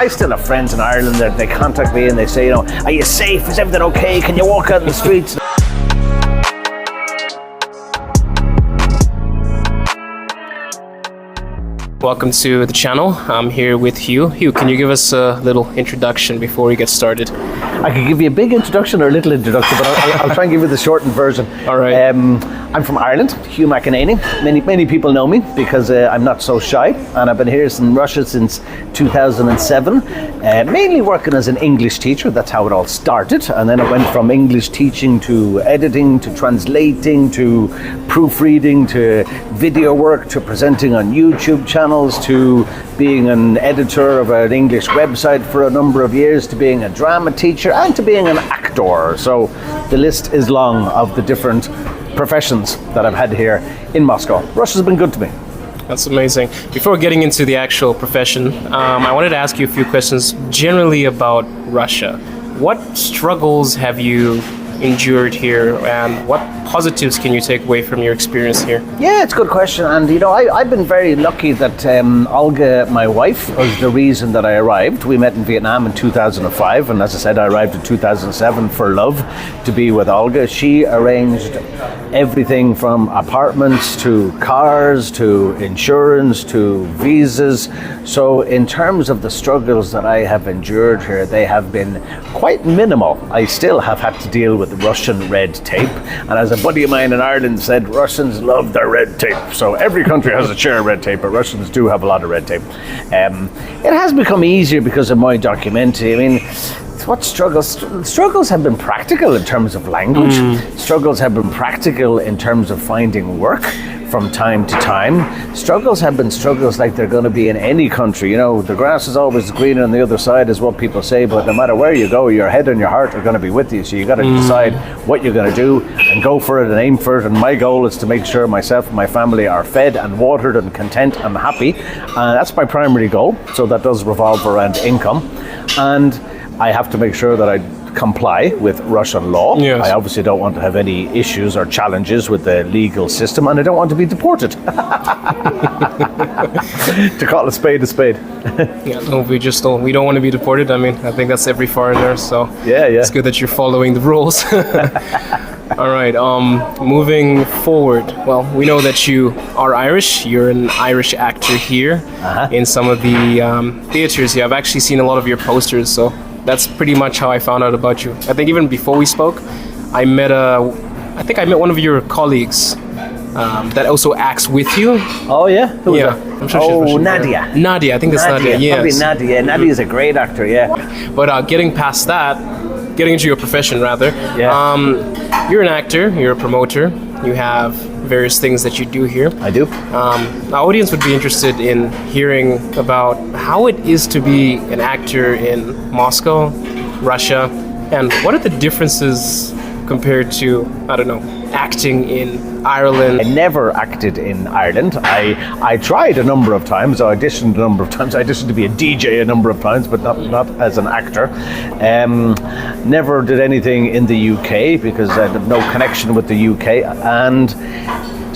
I still have friends in Ireland that they contact me and they say, are you safe? Is everything okay? Can you walk out in the streets? Welcome to the channel. I'm here with Hugh. Hugh, can you give us a little introduction before we get started? I could give you a big introduction or a little introduction, but I'll try and give you the shortened version. All right. I'm from Ireland, Hugh Enaney. Many people know me because I'm not so shy, and I've been here in Russia since 2007, mainly working as an English teacher. That's how it all started, and then I went from English teaching to editing to translating to proofreading to video work to presenting on YouTube channels to being an editor of an English website for a number of years to being a drama teacher and to being an actor. So the list is long of the different professions that I've had here in Moscow. Russia's been good to me. That's amazing. Before getting into the actual profession, I wanted to ask you a few questions generally about Russia. What struggles have you endured here, and what positives can you take away from your experience here? Yeah, it's a good question, and I've been very lucky that Olga, my wife, was the reason that I arrived. We met in Vietnam in 2005, and as I said, I arrived in 2007 for love, to be with Olga. She arranged everything from apartments to cars to insurance to visas. So in terms of the struggles that I have endured here, they have been quite minimal. I still have had to deal with Russian red tape, and as a buddy of mine in Ireland said, Russians love their red tape. So every country has a share of red tape, but Russians do have a lot of red tape. It has become easier because of my documentary. I mean, what struggles? Struggles have been practical in terms of language. Struggles have been practical in terms of finding work from time to time. Struggles have been struggles like they're going to be in any country. The grass is always greener on the other side is what people say, but no matter where you go, your head and your heart are going to be with you. So you got to decide what you're going to do and go for it and aim for it. And my goal is to make sure myself and my family are fed and watered and content and happy. That's my primary goal. So that does revolve around income. And I have to make sure that I comply with Russian law. Yes. I obviously don't want to have any issues or challenges with the legal system, and I don't want to be deported. To call a spade a spade. Yeah, no, we don't want to be deported. I mean, I think that's every foreigner, so yeah. It's good that you're following the rules. All right, moving forward, well, we know that you are Irish. You're an Irish actor here in some of the theaters here. I've actually seen a lot of your posters, so that's pretty much how I found out about you. I think even before we spoke, I met one of your colleagues that also acts with you. Oh yeah? Who was that? I'm sure she's Russian. Nadia. Nadia, I think that's Nadia. Yes. Probably Nadia. Nadia is a great actor, yeah. But getting past that, getting into your profession rather, you're an actor, you're a promoter, you have various things that you do here. I do. Our audience would be interested in hearing about how it is to be an actor in Moscow, Russia, and what are the differences compared to, acting in Ireland. I never acted in Ireland. I tried a number of times, I auditioned a number of times. I auditioned to be a DJ a number of times, but not as an actor. Never did anything in the UK because I had no connection with the UK. And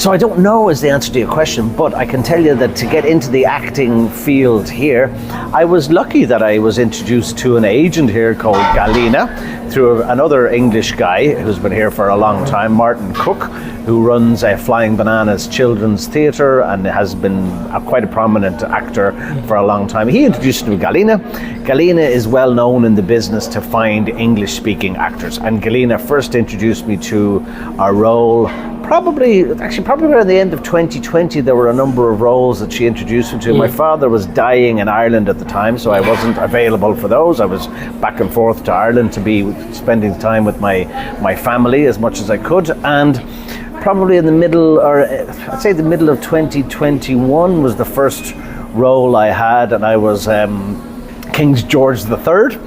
so I don't know is the answer to your question, but I can tell you that to get into the acting field here, I was lucky that I was introduced to an agent here called Galina through another English guy who's been here for a long time, Martin Cook, who runs Flying Bananas Children's Theatre and has been quite a prominent actor for a long time. He introduced me to Galina. Galina is well known in the business to find English-speaking actors, and Galina first introduced me to a role probably around the end of 2020. There were a number of roles that she introduced me to. My father was dying in Ireland at the time, so I wasn't available for those. I was back and forth to Ireland to be spending time with my family as much as I could, and probably in the middle, or I'd say the middle of 2021 was the first role I had, and I was King George III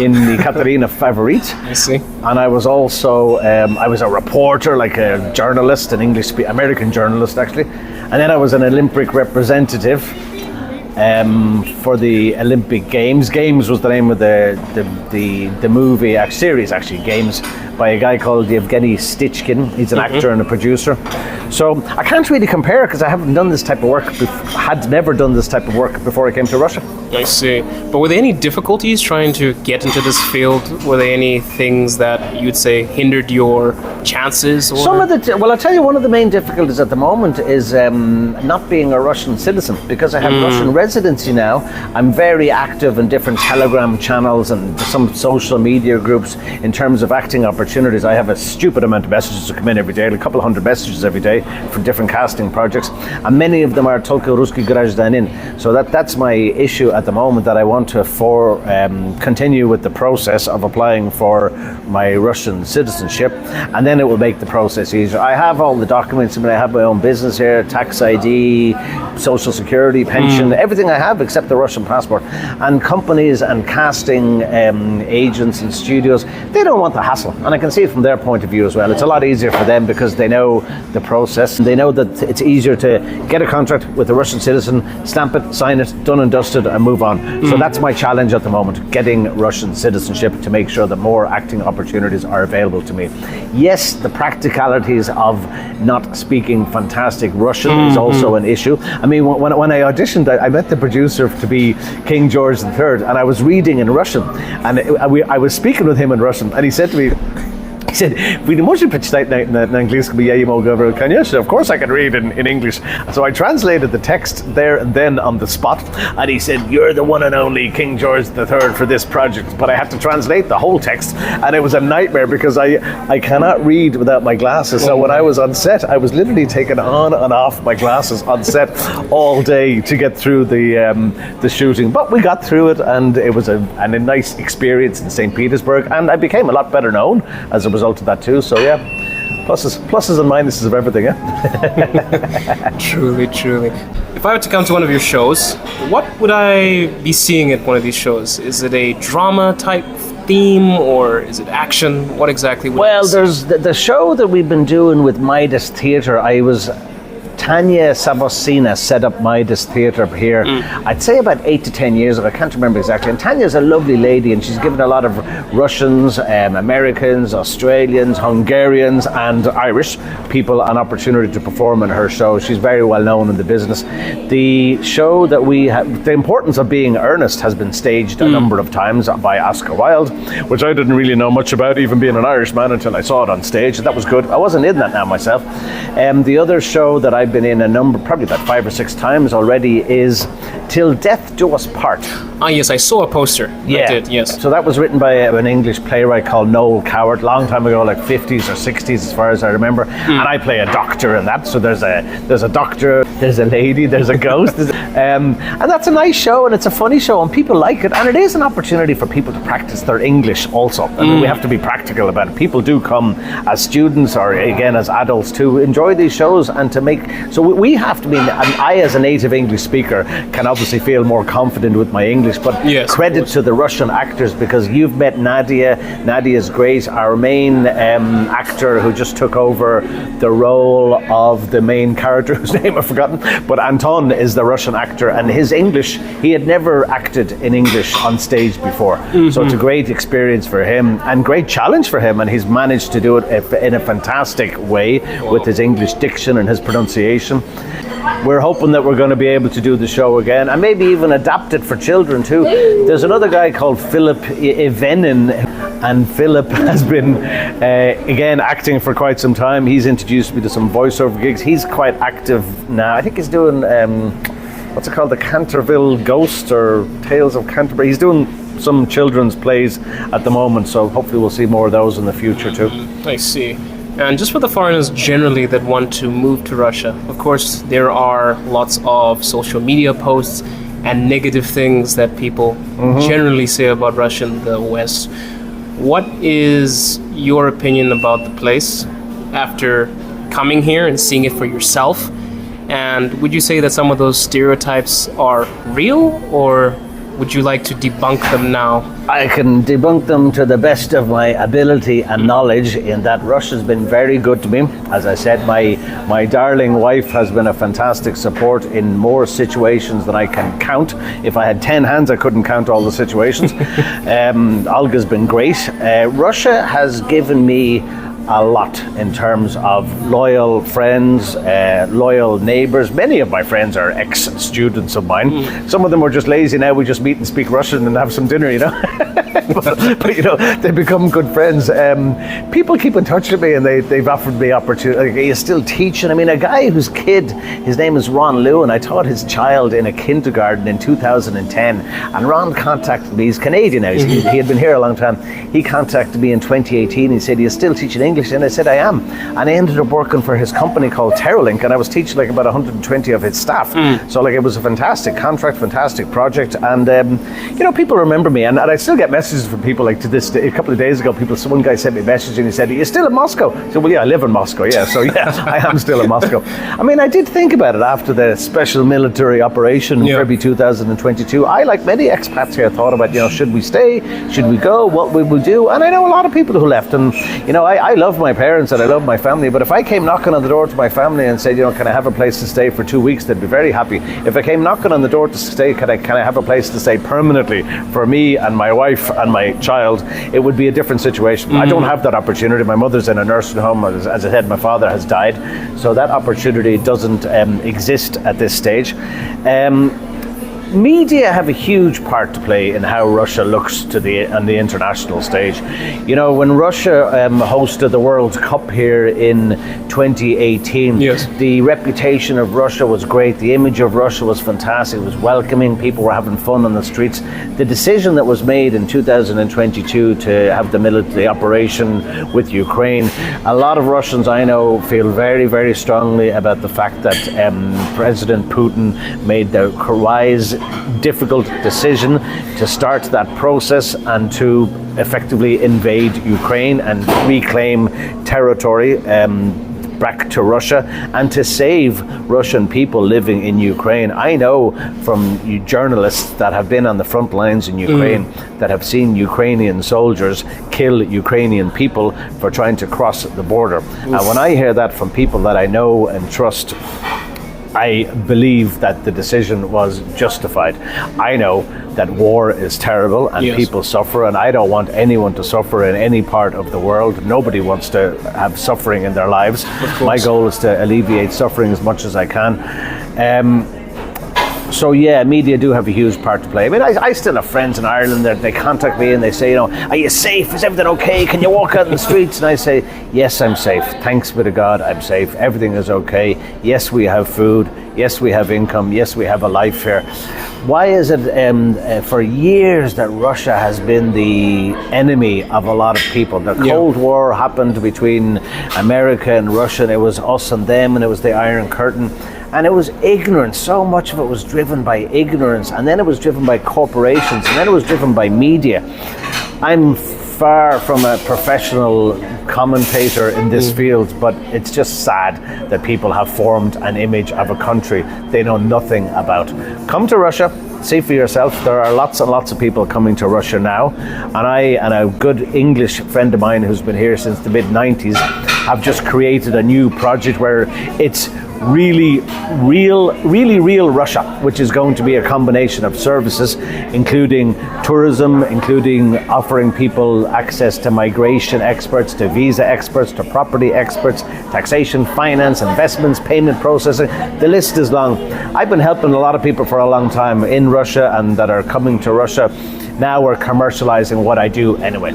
in the Katerina Favorite. I see. And I was also, I was a reporter, like a journalist, an American journalist actually. And then I was an Olympic representative for the Olympic Games. Games was the name of the movie series actually, Games. by a guy called Yevgeny Stichkin. He's an actor and a producer. So I can't really compare because I haven't done this type of work, had never done this type of work before I came to Russia. I see. But were there any difficulties trying to get into this field? Were there any things that you'd say hindered your chances? Or? Some of the, well, I'll tell you, one of the main difficulties at the moment is not being a Russian citizen. Because I have Russian residency now, I'm very active in different Telegram channels and some social media groups in terms of acting opportunities. I have a stupid amount of messages that come in every day, a couple of hundred messages every day for different casting projects, and many of them are Tolko Ruski Grajdanin. So that's my issue at the moment, that I want to continue with the process of applying for my Russian citizenship, and then it will make the process easier. I have all the documents. I mean, I have my own business here, tax ID, social security, pension, everything I have except the Russian passport. And companies and casting agents and studios, they don't want the hassle, and I can see it from their point of view as well. It's a lot easier for them because they know the process. They know that it's easier to get a contract with a Russian citizen, stamp it, sign it, done and dusted, and move on. So that's my challenge at the moment, getting Russian citizenship to make sure that more acting opportunities are available to me. Yes, the practicalities of not speaking fantastic Russian is also an issue. I mean, when I auditioned, I met the producer to be King George III, and I was reading in Russian, and I was speaking with him in Russian, and he said to me, he said, "We можете прочитать на английском? Я ему говорю, конечно, of course I can read in English." So I translated the text there and then on the spot, and he said, "You're the one and only King George III for this project." But I had to translate the whole text, and it was a nightmare because I cannot read without my glasses. So when I was on set, I was literally taking on and off my glasses on set all day to get through the shooting. But we got through it, and it was a nice experience in St. Petersburg, and I became a lot better known as a result of that too. So yeah, pluses and minuses of everything. Yeah. Truly. If I were to come to one of your shows, what would I be seeing at one of these shows? Is it a drama type theme, or is it action? What exactly would Well, there's the show that we've been doing with Midas Theatre. Tanya Savosina set up Midas Theatre here, I'd say about 8 to 10 years ago. I can't remember exactly. And Tanya's a lovely lady, and she's given a lot of Russians, Americans, Australians, Hungarians, and Irish people an opportunity to perform in her show. She's very well known in the business. The show that we have, The Importance of Being Earnest, has been staged a number of times by Oscar Wilde, which I didn't really know much about, even being an Irishman, until I saw it on stage. That was good. I wasn't in that now myself. The other show that I've been in probably about 5 or 6 times already, is Till Death Do Us Part. Ah, yes, I saw a poster. Yeah. I did, yes. So that was written by an English playwright called Noel Coward, long time ago, like 50s or 60s as far as I remember. And I play a doctor in that. So there's a doctor, there's a lady, there's a ghost. And that's a nice show, and it's a funny show, and people like it. And it is an opportunity for people to practice their English also. I mean, we have to be practical about it. People do come as students, or again as adults, to enjoy these shows and to make... So we have to be... And I, as a native English speaker, can obviously feel more confident with my English, but yes, credit to the Russian actors, because you've met Nadia. Nadia's great. Our main actor, who just took over the role of the main character, whose name I've forgotten, but Anton is the Russian actor, and his English, he had never acted in English on stage before. So it's a great experience for him, and great challenge for him, and he's managed to do it in a fantastic way with his English diction and his pronunciation. We're hoping that we're going to be able to do the show again, and maybe even adapt it for children too. There's another guy called Philip Evenin, and Philip has been again acting for quite some time. He's introduced me to some voiceover gigs. He's quite active now. I think he's doing what's it called, the Canterville Ghost or Tales of Canterbury. He's doing some children's plays at the moment, so hopefully we'll see more of those in the future too. I see. And just for the foreigners generally that want to move to Russia, of course, there are lots of social media posts and negative things that people generally say about Russia and the West. What is your opinion about the place after coming here and seeing it for yourself? And would you say that some of those stereotypes are real, or would you like to debunk them now? I can debunk them to the best of my ability and knowledge, in that Russia's been very good to me. As I said, my darling wife has been a fantastic support in more situations than I can count. If I had 10 hands, I couldn't count all the situations. Olga's been great. Russia has given me a lot in terms of loyal friends, loyal neighbours. Many of my friends are ex-students of mine. Some of them are just lazy now. We just meet and speak Russian and have some dinner, you know. but you know, they become good friends. People keep in touch with me, and they've offered me opportunity. Like, he's still teaching. I mean, a guy whose kid, his name is Ron Liu, and I taught his child in a kindergarten in 2010. And Ron contacted me. He's Canadian now. He had been here a long time. He contacted me in 2018. He said, "You're still teaching English?" And I said, "I am." And I ended up working for his company called Terralink, and I was teaching like about 120 of his staff. So like, it was a fantastic contract, fantastic project. And you know, people remember me, and I still get messages from people. Like to this day, a couple of days ago, one guy sent me a message and he said, "Are you still in Moscow?" I said, "Well, yeah, I live in Moscow." Yeah, so yeah, I am still in Moscow. I mean, I did think about it after the special military operation in February 2022. I, like many expats here, thought about, you know, should we stay? Should we go? What we will do? And I know a lot of people who left, and you know, I love my parents and I love my family, but if I came knocking on the door to my family and said, you know, "Can I have a place to stay for 2 weeks?" they'd be very happy. If I came knocking on the door to stay, can I have a place to stay permanently for me and my wife and my child, it would be a different situation. I don't have that opportunity. My mother's in a nursing home. As I said, my father has died, so that opportunity doesn't exist at this stage. Media have a huge part to play in how Russia looks on the international stage. You know, when Russia hosted the World Cup here in 2018, the reputation of Russia was great. The image of Russia was fantastic. It was welcoming. People were having fun on the streets. The decision that was made in 2022 to have the operation with Ukraine, a lot of Russians I know feel very, very strongly about the fact that President Putin made the wise, difficult decision to start that process and to effectively invade Ukraine and reclaim territory back to Russia, and to save Russian people living in Ukraine. I know from journalists that have been on the front lines in Ukraine that have seen Ukrainian soldiers kill Ukrainian people for trying to cross the border. And when I hear that from people that I know and trust, I believe that the decision was justified. I know that war is terrible and people suffer, and I don't want anyone to suffer in any part of the world. Nobody wants to have suffering in their lives. My goal is to alleviate suffering as much as I can. So yeah, media do have a huge part to play. I mean, I still have friends in Ireland that they contact me and they say, you know, "Are you safe? Is everything okay? Can you walk out in the streets?" And I say, "Yes, I'm safe. Thanks be to God, I'm safe. Everything is okay. Yes, we have food. Yes, we have income. Yes, we have a life here." Why is it for years that Russia has been the enemy of a lot of people? The Cold War happened between America and Russia, and it was us and them, and it was the Iron Curtain. And it was ignorance. So much of it was driven by ignorance, and then it was driven by corporations, and then it was driven by media. I'm far from a professional commentator in this field, but it's just sad that people have formed an image of a country they know nothing about. Come to Russia, see for yourself. There are lots and lots of people coming to Russia now, and I and a good English friend of mine who's been here since the mid-90s have just created a new project where it's really real Russia, which is going to be a combination of services, including tourism, including offering people access to migration experts, to visa experts, to property experts, taxation, finance, investments, payment processing. The list is long. I've been helping a lot of people for a long time in Russia and that are coming to Russia. Now we're commercializing what I do anyway.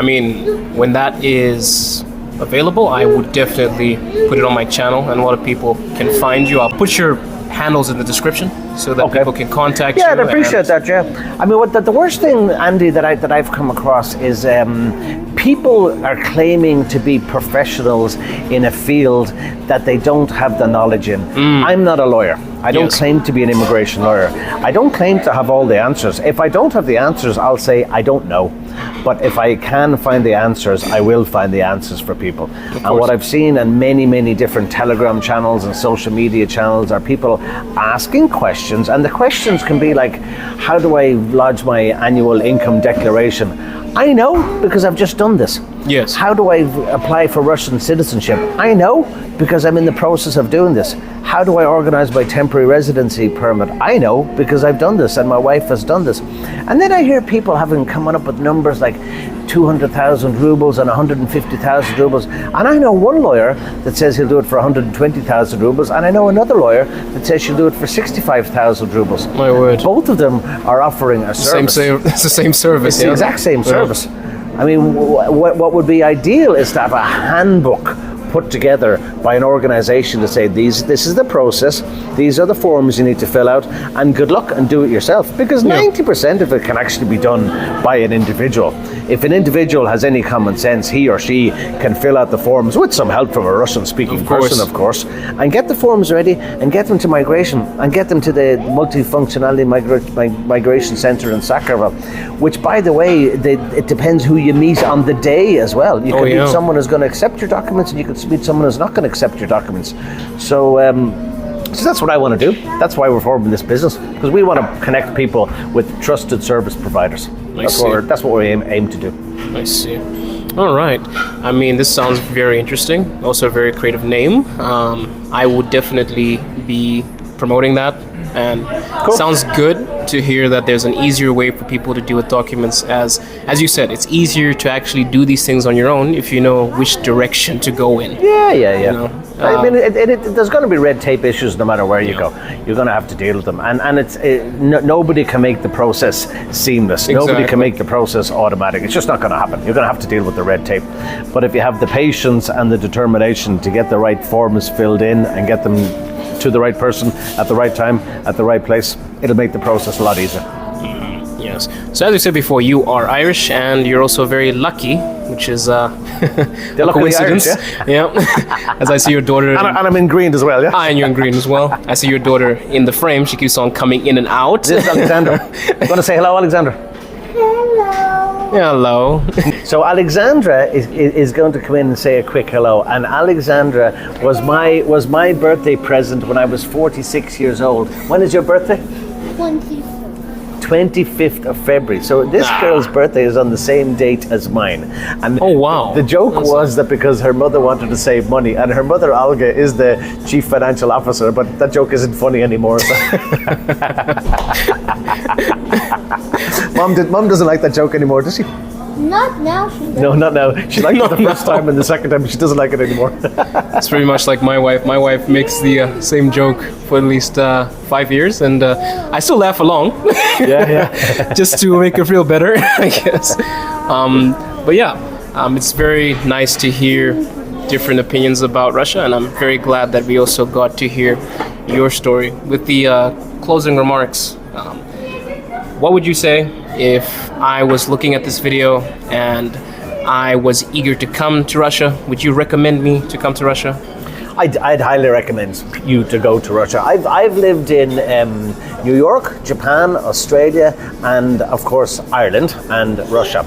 I mean, when that is available, I would definitely put it on my channel, and a lot of people can find you. I'll put your handles in the description so that people can contact you. Yeah, I'd appreciate that, yeah. I mean, the worst thing, Andy, that I've come across is people are claiming to be professionals in a field that they don't have the knowledge in. I'm not a lawyer. I don't claim to be an immigration lawyer. I don't claim to have all the answers. If I don't have the answers, I'll say I don't know. But if I can find the answers, I will find the answers for people. And what I've seen in many, many different Telegram channels and social media channels are people asking questions questions, and the questions can be like, how do I lodge my annual income declaration? I know, because I've just done this. Yes. How do I apply for Russian citizenship? I know, because I'm in the process of doing this. How do I organize my temporary residency permit? I know, because I've done this and my wife has done this. And then I hear people coming up with numbers like 200,000 rubles and 150,000 rubles. And I know one lawyer that says he'll do it for 120,000 rubles, and I know another lawyer that says she'll do it for 65,000 rubles. My word. Both of them are offering a service. It's the same service. It's the exact same service. I mean, what would be ideal is to have a handbook put together by an organization to say, this is the process, these are the forms you need to fill out, and good luck and do it yourself. Because 90% of it can actually be done by an individual. If an individual has any common sense, he or she can fill out the forms with some help from a Russian-speaking person, of course, and get the forms ready and get them to migration and get them to the multifunctionality migration center in Sakharov, which, by the way, it depends who you meet on the day as well. You can meet someone who's going to accept your documents, and you can meet someone who's not going to accept your documents. So that's what I want to do. That's why we're forming this business, because we want to connect people with trusted service providers. That's what we aim to do. I see. All right. I mean, this sounds very interesting. Also a very creative name. I would definitely be promoting that. And sounds good to hear that there's an easier way for people to deal with documents. As you said, it's easier to actually do these things on your own if you know which direction to go in. Yeah. You know? I mean, there's going to be red tape issues no matter where you go. You're going to have to deal with them, and nobody can make the process seamless. Exactly. Nobody can make the process automatic. It's just not going to happen. You're going to have to deal with the red tape. But if you have the patience and the determination to get the right forms filled in and get them to the right person at the right time, at the right place, it'll make the process a lot easier. Yes. So as we said before, you are Irish, and you're also very lucky, which is a coincidence. Irish, yeah. As I see your daughter, and I'm in green as well. Yeah. And you're in green as well. I see your daughter in the frame. She keeps on coming in and out. This is Alexandra. You want to say hello, Alexandra? Hello. So Alexandra is going to come in and say a quick hello. And Alexandra was my birthday present when I was 46 years old. When is your birthday? 25th of February. So this girl's birthday is on the same date as mine. And oh wow. The joke was that because her mother wanted to save money, and her mother Olga is the chief financial officer, but that joke isn't funny anymore. So. Mom doesn't like that joke anymore, does she? Not now, she doesn't. No, not now. She liked it the first time, and the second time she doesn't like it anymore. It's pretty much like my wife. My wife makes the same joke for at least 5 years, and I still laugh along. Yeah. Just to make her feel better, I guess. But yeah, it's very nice to hear different opinions about Russia, and I'm very glad that we also got to hear your story. With the closing remarks, what would you say if I was looking at this video and I was eager to come to Russia? Would you recommend me to come to Russia? I'd highly recommend you to go to Russia. I've lived in New York, Japan, Australia, and of course Ireland and Russia.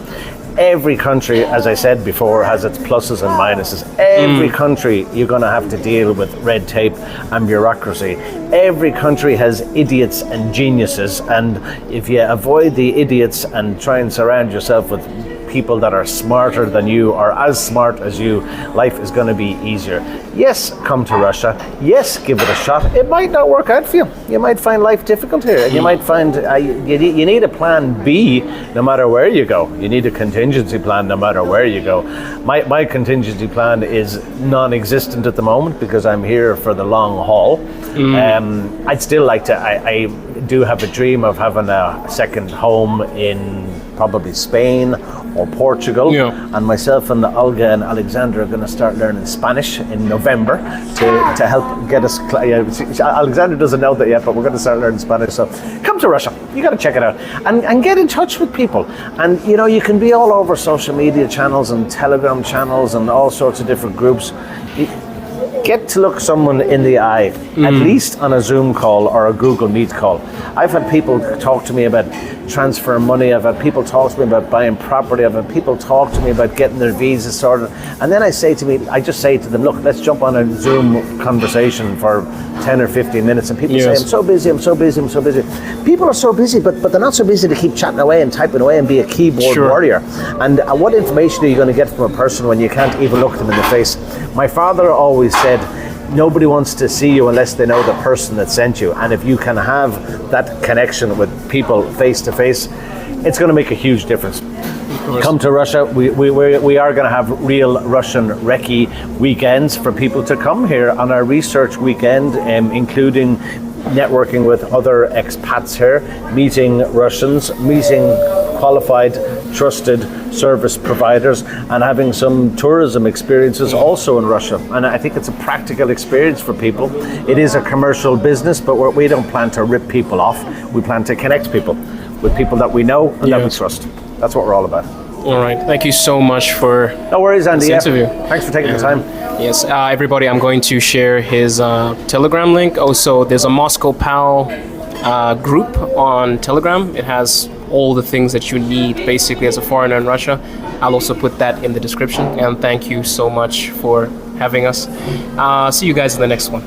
Every country, as I said before, has its pluses and minuses. Every country you're going to have to deal with red tape and bureaucracy. Every country has idiots and geniuses, and if you avoid the idiots and try and surround yourself with people that are smarter than you or as smart as you, life is going to be easier. Yes, come to Russia. Yes, give it a shot. It might not work out for you. You might find life difficult here. You might find you need a plan B no matter where you go. You need a contingency plan no matter where you go. My contingency plan is non-existent at the moment because I'm here for the long haul. I'd still like to, I do have a dream of having a second home in probably Spain or Portugal, and myself and Olga and Alexandra are going to start learning Spanish in November to help get us. Alexandra doesn't know that yet, but we're going to start learning Spanish. So come to Russia. You got to check it out and get in touch with people. And you can be all over social media channels and Telegram channels and all sorts of different groups. get to look someone in the eye, at least on a Zoom call or a Google Meet call. I've had people talk to me about transfer money. I've had people talk to me about buying property. I've had people talk to me about getting their visa sorted. And then I just say to them, look, let's jump on a Zoom conversation for 10 or 15 minutes. And people say, I'm so busy. People are so busy, but they're not so busy to keep chatting away and typing away and be a keyboard warrior. And what information are you going to get from a person when you can't even look them in the face? My father always said, nobody wants to see you unless they know the person that sent you. And if you can have that connection with people face to face, it's going to make a huge difference. Come to Russia. We are going to have Real Russian Reckie weekends for people to come here on our research weekend, including networking with other expats here, meeting Russians, meeting qualified, trusted service providers, and having some tourism experiences also in Russia. And I think it's a practical experience for people. It is a commercial business, but we don't plan to rip people off. We plan to connect people with people that we know and that we trust. That's what we're all about. All right. Thank you so much for no worries, Andy. this interview. Thanks for taking the time. Yes, everybody, I'm going to share his Telegram link. Also, there's a Moscow Pal group on Telegram. It has all the things that you need basically as a foreigner in Russia. I'll also put that in the description. And thank you so much for having us. See you guys in the next one.